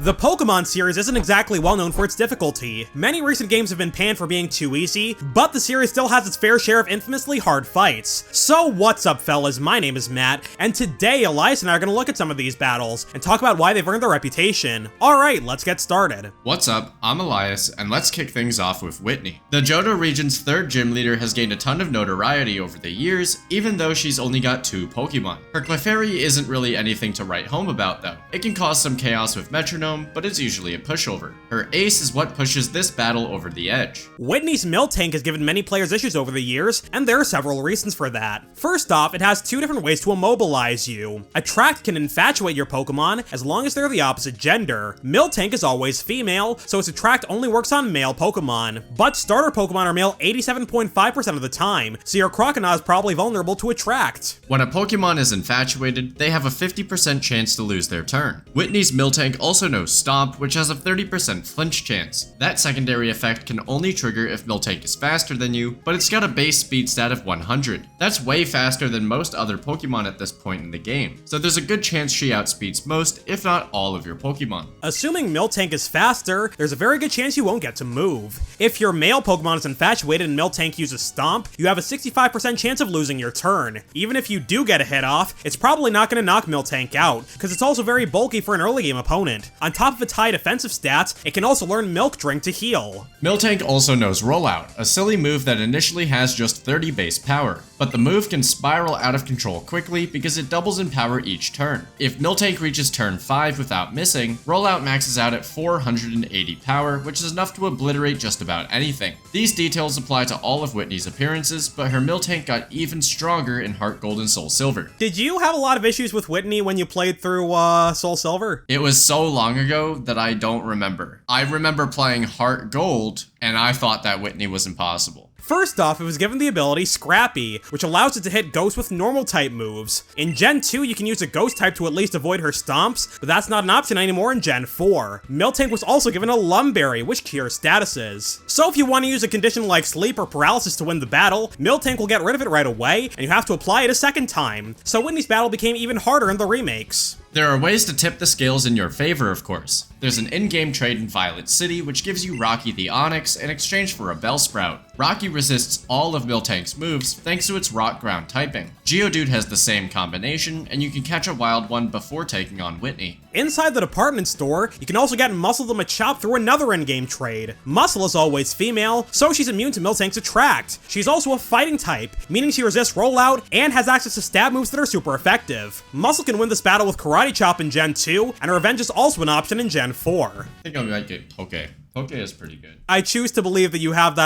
The Pokémon series isn't exactly well known for its difficulty. Many recent games have been panned for being too easy, but the series still has its fair share of infamously hard fights. So what's up, fellas? My name is Matt, and today Elias and I are going to look at some of these battles and talk about why they've earned their reputation. Alright, let's get started. What's up? I'm Elias, and let's kick things off with Whitney. The Johto region's third gym leader has gained a ton of notoriety over the years, even though she's only got 2 Pokemon. Her Clefairy isn't really anything to write home about though. It can cause some chaos with Metronome, but it's usually a pushover. Her ace is what pushes this battle over the edge. Whitney's Miltank has given many players issues over the years, and there are several reasons for that. First off, it has 2 different ways to immobilize you. Attract can infatuate your Pokemon as long as they're the opposite gender. Miltank is always female, so its Attract only works on male Pokemon. But starter Pokemon are male 87.5% of the time, so your Croconaw is probably vulnerable to Attract. When a Pokemon is infatuated, they have a 50% chance to lose their turn. Whitney's Miltank also knows Stomp, which has a 30% flinch chance. That secondary effect can only trigger if Miltank is faster than you, but it's got a base speed stat of 100. That's way faster than most other Pokemon at this point in the game, so there's a good chance she outspeeds most, if not all of your Pokemon. Assuming Miltank is faster, there's a very good chance you won't get to move. If your male Pokemon is infatuated and Miltank uses Stomp, you have a 65% chance of losing your turn. Even if you do get a hit off, it's probably not going to knock Miltank out, because it's also very bulky for an early game opponent. On top of its high defensive stats, it can also learn Milk Drink to heal. Miltank also knows Rollout, a silly move that initially has just 30 base power, but the move can spiral out of control quickly because it doubles in power each turn. If Miltank reaches turn 5 without missing, Rollout maxes out at 480 power, which is enough to obliterate just about anything. These details apply to all of Whitney's appearances, but her Miltank got even stronger in Heart Gold and Soul Silver. Did you have a lot of issues with Whitney when you played through Soul Silver? It was so long ago that I don't remember. I remember playing Heart Gold, and I thought that Whitney was impossible. First off, it was given the ability Scrappy, which allows it to hit Ghost with normal type moves. In Gen 2, you can use a Ghost type to at least avoid her stomps, but that's not an option anymore in Gen 4. Miltank was also given a Lumberry, which cures statuses. So if you want to use a condition like Sleep or Paralysis to win the battle, Miltank will get rid of it right away, and you have to apply it a second time. So Whitney's battle became even harder in the remakes. There are ways to tip the scales in your favor, of course. There's an in-game trade in Violet City, which gives you Rocky the Onix in exchange for a Bellsprout. Rocky resists all of Miltank's moves thanks to its Rock Ground typing. Geodude has the same combination, and you can catch a wild one before taking on Whitney. Inside the department store, you can also get Muscle the Machop through another in-game trade. Muscle is always female, so she's immune to Miltank's Attract. She's also a fighting type, meaning she resists Rollout and has access to stab moves that are super effective. Muscle can win this battle with Karate Chop in Gen 2, and Revenge is also an option in Gen 4. I think I might get Poke. Poke is pretty good. I choose to believe that you have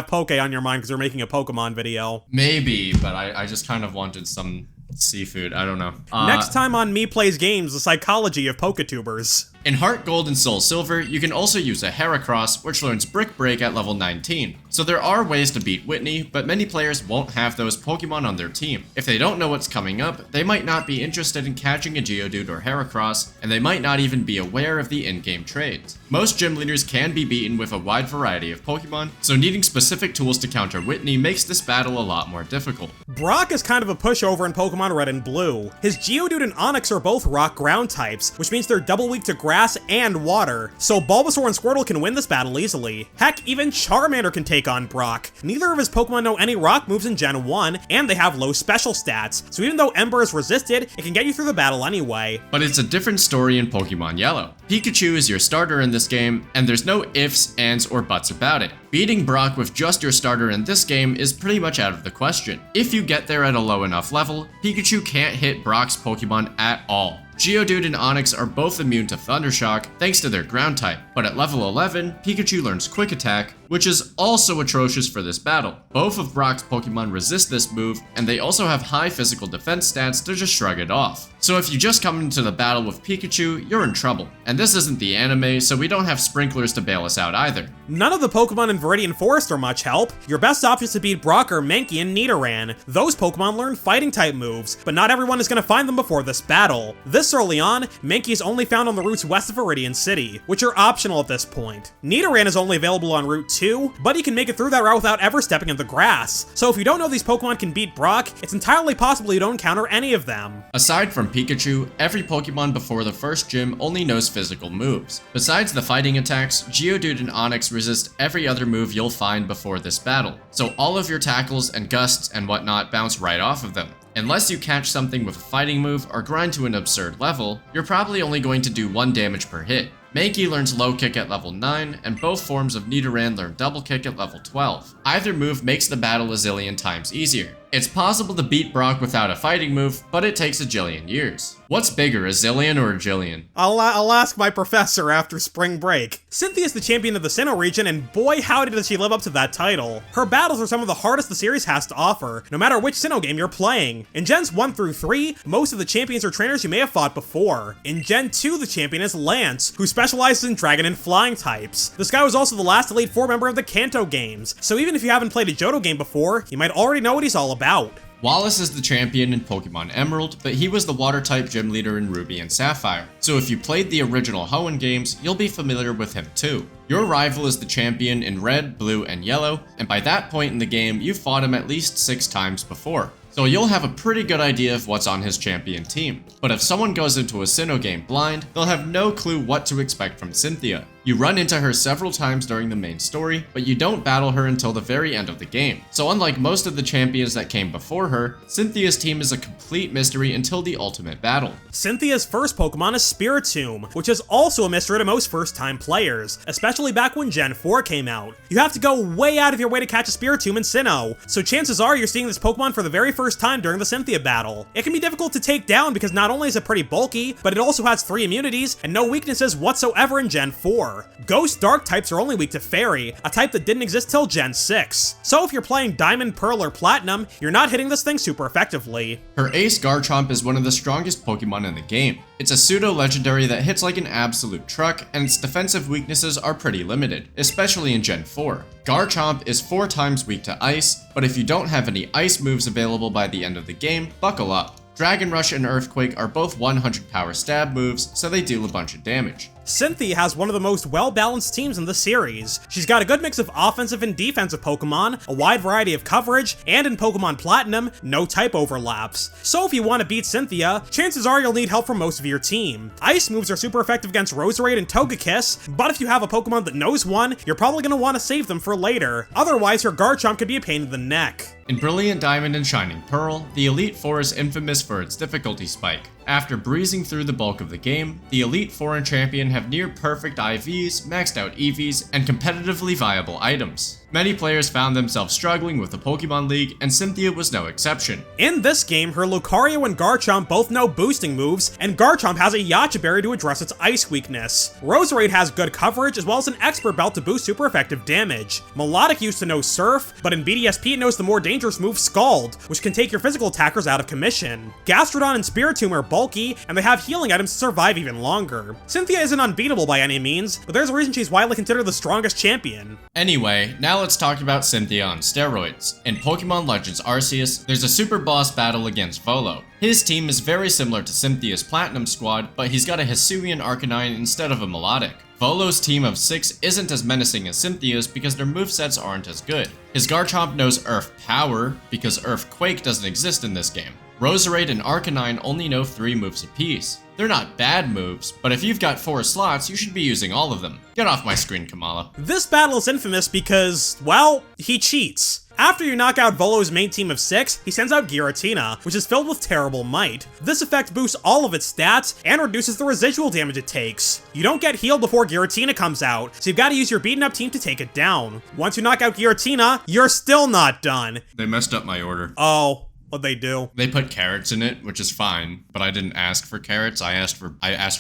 Poke on your mind because you're making a Pokemon video. Maybe, but I just kind of wanted some seafood. I don't know. Next time on MEPlaysGames, the psychology of Poketubers. In Heart Gold and Soul Silver, you can also use a Heracross, which learns Brick Break at level 19. So there are ways to beat Whitney, but many players won't have those Pokemon on their team. If they don't know what's coming up, they might not be interested in catching a Geodude or Heracross, and they might not even be aware of the in-game trades. Most gym leaders can be beaten with a wide variety of Pokemon, so needing specific tools to counter Whitney makes this battle a lot more difficult. Brock is kind of a pushover in Pokemon Red and Blue. His Geodude and Onix are both rock ground types, which means they're double weak to grass and water, so Bulbasaur and Squirtle can win this battle easily. Heck, even Charmander can take on Brock. Neither of his Pokemon know any rock moves in Gen 1, and they have low special stats, so even though Ember is resisted, it can get you through the battle anyway. But it's a different story in Pokemon Yellow. Pikachu is your starter in this game, and there's no ifs, ands, or buts about it. Beating Brock with just your starter in this game is pretty much out of the question. If you get there at a low enough level, Pikachu can't hit Brock's Pokemon at all. Geodude and Onix are both immune to Thundershock thanks to their ground type, but at level 11, Pikachu learns Quick Attack, which is also atrocious for this battle. Both of Brock's Pokemon resist this move, and they also have high physical defense stats to just shrug it off. So if you just come into the battle with Pikachu, you're in trouble. And this isn't the anime, so we don't have sprinklers to bail us out either. None of the Pokemon in Viridian Forest are much help. Your best options to beat Brock are Mankey and Nidoran. Those Pokemon learn fighting type moves, but not everyone is going to find them before this battle. This This early on, Mankey is only found on the routes west of Viridian City, which are optional at this point. Nidoran is only available on Route 2, but you can make it through that route without ever stepping in the grass. So if you don't know these Pokemon can beat Brock, it's entirely possible you don't encounter any of them. Aside from Pikachu, every Pokemon before the first gym only knows physical moves. Besides the fighting attacks, Geodude and Onix resist every other move you'll find before this battle, so all of your tackles and gusts and whatnot bounce right off of them. Unless you catch something with a fighting move or grind to an absurd level, you're probably only going to do 1 damage per hit. Mankey learns Low Kick at level 9, and both forms of Nidoran learn Double Kick at level 12. Either move makes the battle a zillion times easier. It's possible to beat Brock without a fighting move, but it takes a jillion years. What's bigger, a zillion or a jillion? I'll ask my professor after spring break. Cynthia is the champion of the Sinnoh region, and boy howdy does she live up to that title. Her battles are some of the hardest the series has to offer, no matter which Sinnoh game you're playing. In Gens 1 through 3, most of the champions are trainers you may have fought before. In Gen 2, the champion is Lance, who specializes in dragon and flying types. This guy was also the last Elite Four member of the Kanto games, so even if you haven't played a Johto game before, you might already know what he's all about. Wallace is the champion in Pokemon Emerald, but he was the Water-type gym leader in Ruby and Sapphire, so if you played the original Hoenn games, you'll be familiar with him too. Your rival is the champion in Red, Blue, and Yellow, and by that point in the game, you've fought him at least 6 times before. So you'll have a pretty good idea of what's on his champion team. But if someone goes into a Sinnoh game blind, they'll have no clue what to expect from Cynthia. You run into her several times during the main story, but you don't battle her until the very end of the game. So unlike most of the champions that came before her, Cynthia's team is a complete mystery until the ultimate battle. Cynthia's first Pokemon is Spiritomb, which is also a mystery to most first-time players, especially back when Gen 4 came out. You have to go way out of your way to catch a Spiritomb in Sinnoh, so chances are you're seeing this Pokemon for the very first time during the Cynthia battle. It can be difficult to take down because not only is it pretty bulky, but it also has 3 immunities and no weaknesses whatsoever in Gen 4. Ghost Dark types are only weak to Fairy, a type that didn't exist till Gen 6. So if you're playing Diamond, Pearl, or Platinum, you're not hitting this thing super effectively. Her ace Garchomp is one of the strongest Pokemon in the game. It's a pseudo-legendary that hits like an absolute truck, and its defensive weaknesses are pretty limited, especially in Gen 4. Garchomp is 4 times weak to Ice, but if you don't have any Ice moves available by the end of the game, buckle up. Dragon Rush and Earthquake are both 100 power stab moves, so they deal a bunch of damage. Cynthia has one of the most well-balanced teams in the series. She's got a good mix of offensive and defensive Pokemon, a wide variety of coverage, and in Pokemon Platinum, no type overlaps. So if you want to beat Cynthia, chances are you'll need help from most of your team. Ice moves are super effective against Roserade and Togekiss, but if you have a Pokemon that knows one, you're probably going to want to save them for later. Otherwise, your Garchomp could be a pain in the neck. In Brilliant Diamond and Shining Pearl, the Elite Four is infamous for its difficulty spike. After breezing through the bulk of the game, the Elite Four and Champion have near perfect IVs, maxed out EVs, and competitively viable items. Many players found themselves struggling with the Pokemon League, and Cynthia was no exception. In this game, her Lucario and Garchomp both know boosting moves, and Garchomp has a Yacha Berry to address its ice weakness. Roserade has good coverage, as well as an Expert Belt to boost super effective damage. Melodic used to know Surf, but in BDSP it knows the more dangerous move Scald, which can take your physical attackers out of commission. Gastrodon and Spiritomb are bulky, and they have healing items to survive even longer. Cynthia isn't unbeatable by any means, but there's a reason she's widely considered the strongest champion. Anyway, now let's talk about Cynthia on steroids. In Pokemon Legends Arceus, there's a super boss battle against Volo. His team is very similar to Cynthia's Platinum squad, but he's got a Hisuian Arcanine instead of a Melodic. Volo's team of 6 isn't as menacing as Cynthia's because their movesets aren't as good. His Garchomp knows Earth Power, because Earthquake doesn't exist in this game. Roserade and Arcanine only know 3 moves apiece. They're not bad moves, but if you've got 4 slots, you should be using all of them. Get off my screen, Kamala. This battle is infamous because, well, he cheats. After you knock out Volo's main team of 6, he sends out Giratina, which is filled with terrible might. This effect boosts all of its stats and reduces the residual damage it takes. You don't get healed before Giratina comes out, so you've got to use your beaten up team to take it down. Once you knock out Giratina, you're still not done. They messed up my order. Oh. What'd they do? They put carrots in it, which is fine, but I didn't ask for carrots, I asked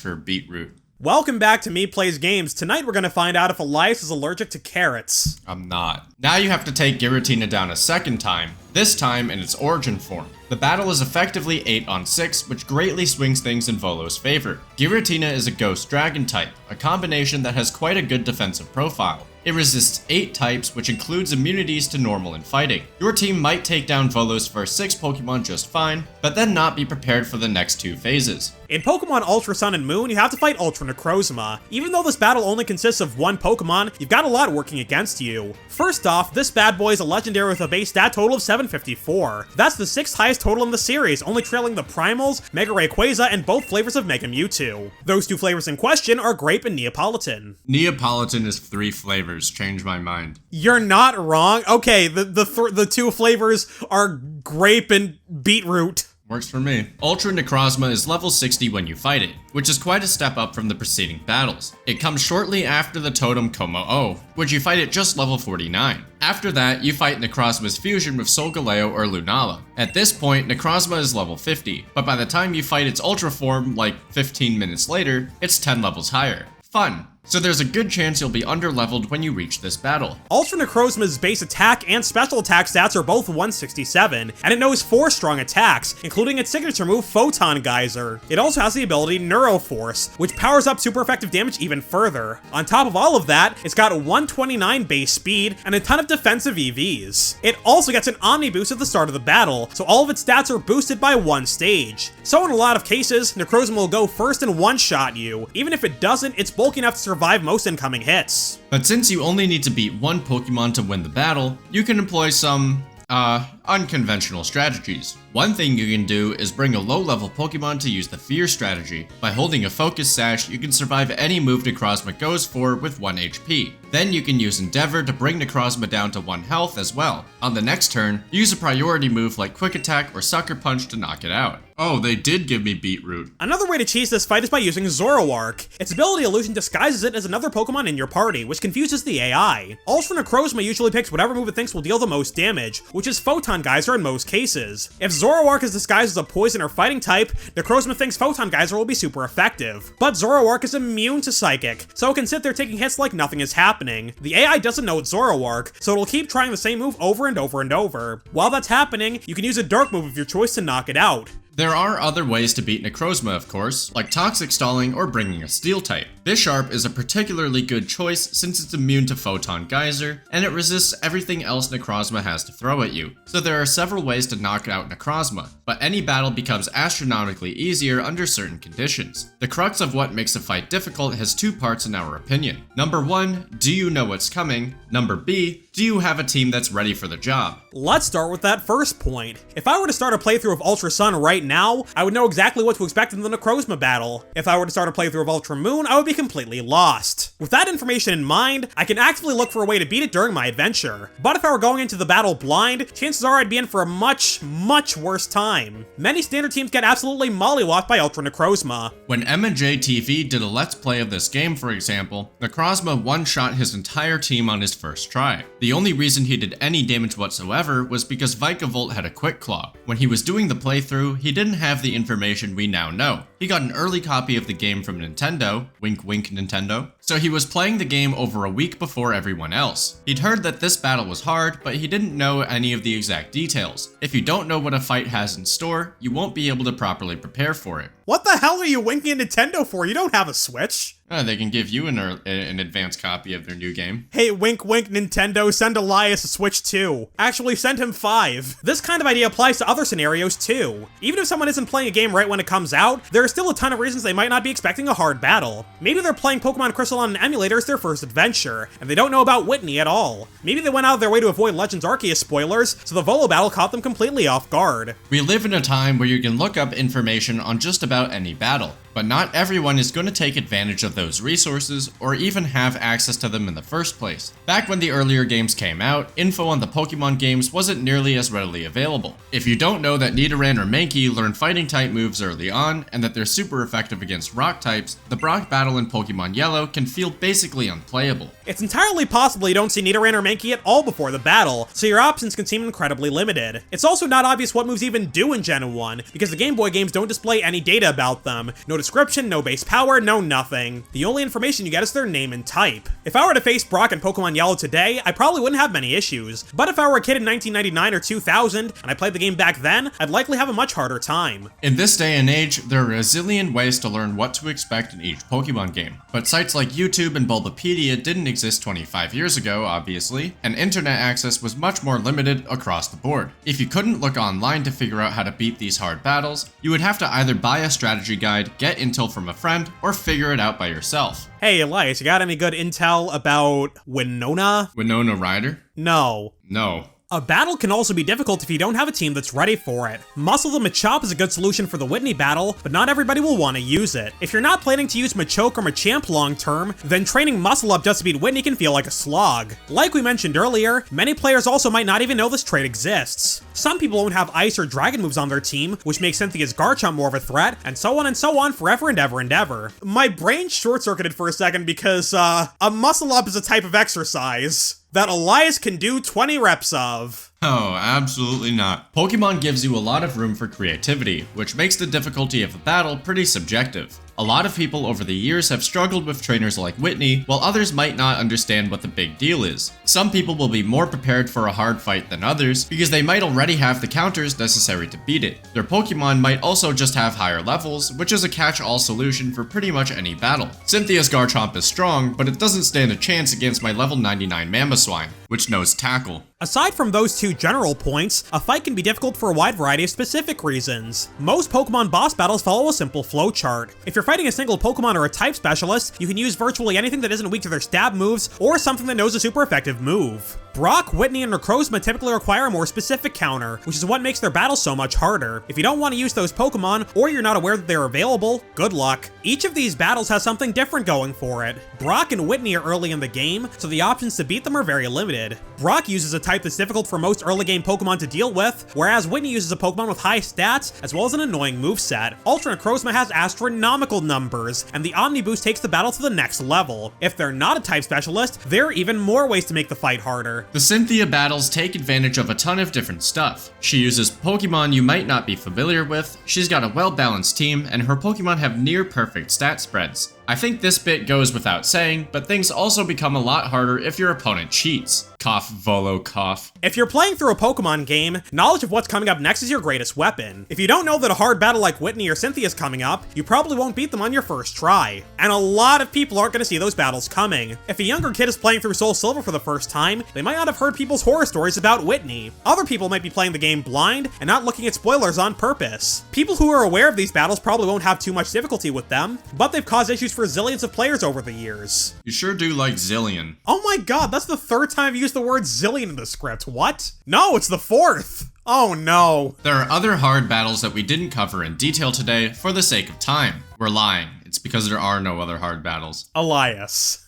for beetroot. Welcome back to MEPlaysGames. Tonight we're gonna find out if Elias is allergic to carrots. I'm not. Now you have to take Giratina down a second time, this time in its origin form. The battle is effectively 8 on 6, which greatly swings things in Volo's favor. Giratina is a Ghost Dragon type, a combination that has quite a good defensive profile. It resists 8 types, which includes immunities to normal and fighting. Your team might take down Volos' first 6 Pokemon just fine, but then not be prepared for the next 2 phases. In Pokemon Ultra Sun and Moon, you have to fight Ultra Necrozma. Even though this battle only consists of 1 Pokemon, you've got a lot working against you. First off, this bad boy is a legendary with a base stat total of 754. That's the 6th highest total in the series, only trailing the Primals, Mega Rayquaza, and both flavors of Mega Mewtwo. Those 2 flavors in question are Grape and Neapolitan. Neapolitan is 3 flavors, change my mind. You're not wrong. Okay, the 2 flavors are Grape and Beetroot. Works for me. Ultra Necrozma is level 60 when you fight it, which is quite a step up from the preceding battles. It comes shortly after the totem Como-O, which you fight at just level 49. After that, you fight Necrozma's fusion with Solgaleo or Lunala. At this point, Necrozma is level 50, but by the time you fight its Ultra form, like 15 minutes later, it's 10 levels higher. Fun. So there's a good chance you'll be underleveled when you reach this battle. Ultra Necrozma's base attack and special attack stats are both 167, and it knows 4 strong attacks, including its signature move Photon Geyser. It also has the ability Neuroforce, which powers up super effective damage even further. On top of all of that, it's got 129 base speed and a ton of defensive EVs. It also gets an Omni boost at the start of the battle, so all of its stats are boosted by 1 stage. So in a lot of cases, Necrozma will go first and one-shot you. Even if it doesn't, it's bulky enough to survive most incoming hits. But since you only need to beat 1 Pokemon to win the battle, you can employ some, unconventional strategies. One thing you can do is bring a low-level Pokemon to use the Fear strategy. By holding a Focus Sash, you can survive any move Necrozma goes for with 1 HP. Then you can use Endeavor to bring Necrozma down to 1 health as well. On the next turn, use a priority move like Quick Attack or Sucker Punch to knock it out. Oh, they did give me Beetroot. Another way to cheese this fight is by using Zoroark. Its ability Illusion disguises it as another Pokemon in your party, which confuses the AI. Ultra Necrozma usually picks whatever move it thinks will deal the most damage, which is Photon Geyser in most cases. If Zoroark is disguised as a poison or fighting type, Necrozma thinks Photon Geyser will be super effective. But Zoroark is immune to Psychic, so it can sit there taking hits like nothing is happening. The AI doesn't know it's Zoroark, so it'll keep trying the same move over and over and over. While that's happening, you can use a Dark move of your choice to knock it out. There are other ways to beat Necrozma, of course, like Toxic Stalling or bringing a Steel type. Bisharp is a particularly good choice since it's immune to Photon Geyser, and it resists everything else Necrozma has to throw at you. So there are several ways to knock out Necrozma, but any battle becomes astronomically easier under certain conditions. The crux of what makes a fight difficult has 2 parts in our opinion. Number 1, do you know what's coming? Number B, do you have a team that's ready for the job? Let's start with that first point. If I were to start a playthrough of Ultra Sun right now, I would know exactly what to expect in the Necrozma battle. If I were to start a playthrough of Ultra Moon, I would be completely lost. With that information in mind, I can actively look for a way to beat it during my adventure. But if I were going into the battle blind, chances are I'd be in for a much, much worse time. Many standard teams get absolutely mollywopped by Ultra Necrozma. When M&J TV did a Let's Play of this game, for example, Necrozma one-shot his entire team on his first try. The only reason he did any damage whatsoever was because Vikavolt had a Quick Claw. When he was doing the playthrough, he didn't have the information we now know. He got an early copy of the game from Nintendo, wink wink Nintendo, so he was playing the game over a week before everyone else. He'd heard that this battle was hard, but he didn't know any of the exact details. If you don't know what a fight has in store, you won't be able to properly prepare for it. What the hell are you winking at Nintendo for? You don't have a Switch. They can give you an advanced copy of their new game. Hey, wink wink Nintendo, send Elias a Switch 2. Actually, send him 5. This kind of idea applies to other scenarios too. Even if someone isn't playing a game right when it comes out, there are still a ton of reasons they might not be expecting a hard battle. Maybe they're playing Pokemon Crystal on an emulator as their first adventure, and they don't know about Whitney at all. Maybe they went out of their way to avoid Legends Arceus spoilers, so the Volo battle caught them completely off guard. We live in a time where you can look up information on just about any battle. But not everyone is going to take advantage of those resources or even have access to them in the first place. Back when the earlier games came out, info on the Pokemon games wasn't nearly as readily available. If you don't know that Nidoran or Mankey learn fighting type moves early on and that they're super effective against rock types, the Brock battle in Pokemon Yellow can feel basically unplayable. It's entirely possible you don't see Nidoran or Mankey at all before the battle, so your options can seem incredibly limited. It's also not obvious what moves even do in Gen 1, because the Game Boy games don't display any data about them. Notice description, no base power, no nothing. The only information you get is their name and type. If I were to face Brock in Pokemon Yellow today, I probably wouldn't have many issues. But if I were a kid in 1999 or 2000, and I played the game back then, I'd likely have a much harder time. In this day and age, there are a zillion ways to learn what to expect in each Pokemon game. But sites like YouTube and Bulbapedia didn't exist 25 years ago, obviously, and internet access was much more limited across the board. If you couldn't look online to figure out how to beat these hard battles, you would have to either buy a strategy guide, get intel from a friend, or figure it out by yourself. Hey, Elias, you got any good intel about Winona? Winona Ryder? No. No. A battle can also be difficult if you don't have a team that's ready for it. Muscle the Machop is a good solution for the Whitney battle, but not everybody will want to use it. If you're not planning to use Machoke or Machamp long term, then training Muscle Up just to beat Whitney can feel like a slog. Like we mentioned earlier, many players also might not even know this trait exists. Some people won't have Ice or Dragon moves on their team, which makes Cynthia's Garchomp more of a threat, and so on forever and ever and ever. My brain short-circuited for a second because, a Muscle Up is a type of exercise that Elias can do 20 reps of. Oh, absolutely not. Pokemon gives you a lot of room for creativity, which makes the difficulty of a battle pretty subjective. A lot of people over the years have struggled with trainers like Whitney, while others might not understand what the big deal is. Some people will be more prepared for a hard fight than others, because they might already have the counters necessary to beat it. Their Pokemon might also just have higher levels, which is a catch-all solution for pretty much any battle. Cynthia's Garchomp is strong, but it doesn't stand a chance against my level 99 Mamoswine, which knows Tackle. Aside from those two general points, a fight can be difficult for a wide variety of specific reasons. Most Pokemon boss battles follow a simple flowchart. If you're fighting a single Pokemon or a type specialist, you can use virtually anything that isn't weak to their stab moves, or something that knows a super effective move. Brock, Whitney, and Necrozma typically require a more specific counter, which is what makes their battles so much harder. If you don't want to use those Pokemon, or you're not aware that they're available, good luck. Each of these battles has something different going for it. Brock and Whitney are early in the game, so the options to beat them are very limited. Brock uses a type that's difficult for most early game Pokemon to deal with, whereas Whitney uses a Pokemon with high stats, as well as an annoying moveset. Ultra Necrozma has astronomical numbers, and the Omni Boost takes the battle to the next level. If they're not a type specialist, there are even more ways to make the fight harder. The Cynthia battles take advantage of a ton of different stuff. She uses Pokemon you might not be familiar with, she's got a well-balanced team, and her Pokemon have near-perfect stat spreads. I think this bit goes without saying, but things also become a lot harder if your opponent cheats. Cough, Volo, cough. If you're playing through a Pokemon game, knowledge of what's coming up next is your greatest weapon. If you don't know that a hard battle like Whitney or Cynthia is coming up, you probably won't beat them on your first try. And a lot of people aren't going to see those battles coming. If a younger kid is playing through Soul Silver for the first time, they might not have heard people's horror stories about Whitney. Other people might be playing the game blind and not looking at spoilers on purpose. People who are aware of these battles probably won't have too much difficulty with them, but they've caused issues for zillions of players over the years. You sure do like zillion. Oh my god, that's the third time I've used the word zillion in the script. What? No, it's the fourth. Oh no. There are other hard battles that we didn't cover in detail today for the sake of time. We're lying. It's because there are no other hard battles. Elias.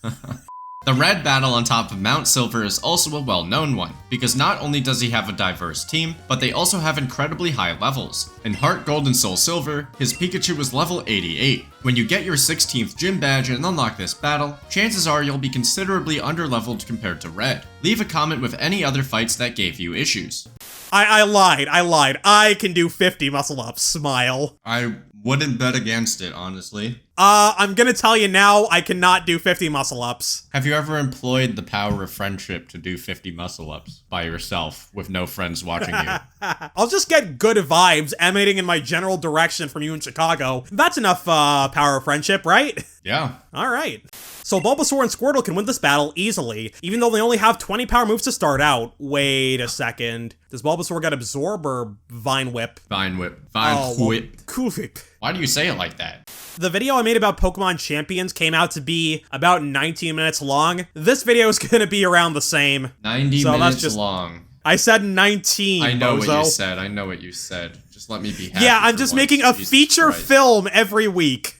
The red battle on top of Mount Silver is also a well-known one, because not only does he have a diverse team, but they also have incredibly high levels. In Heart Gold and Soul Silver, his Pikachu was level 88. When you get your 16th gym badge and unlock this battle, chances are you'll be considerably underleveled compared to Red. Leave a comment with any other fights that gave you issues. I lied. I can do 50 muscle ups, smile. I wouldn't bet against it, honestly. I'm gonna tell you now, I cannot do 50 muscle ups. Have you ever employed the power of friendship to do 50 muscle ups by yourself with no friends watching you? I'll just get good vibes emanating in my general direction from you in Chicago. That's enough power of friendship, right? Yeah. Alright. So Bulbasaur and Squirtle can win this battle easily, even though they only have 20 power moves to start out. Wait a second. Does Bulbasaur get Absorb or Vine Whip? Vine Whip. Vine Whip. Cool Whip. Why do you say it like that? The video I made about Pokemon Champions came out to be about 19 minutes long. This video is gonna be around the same. 90 minutes long. I said 19, I know bozo. what you said. Just let me be happy. Yeah, I'm just making a feature film every week.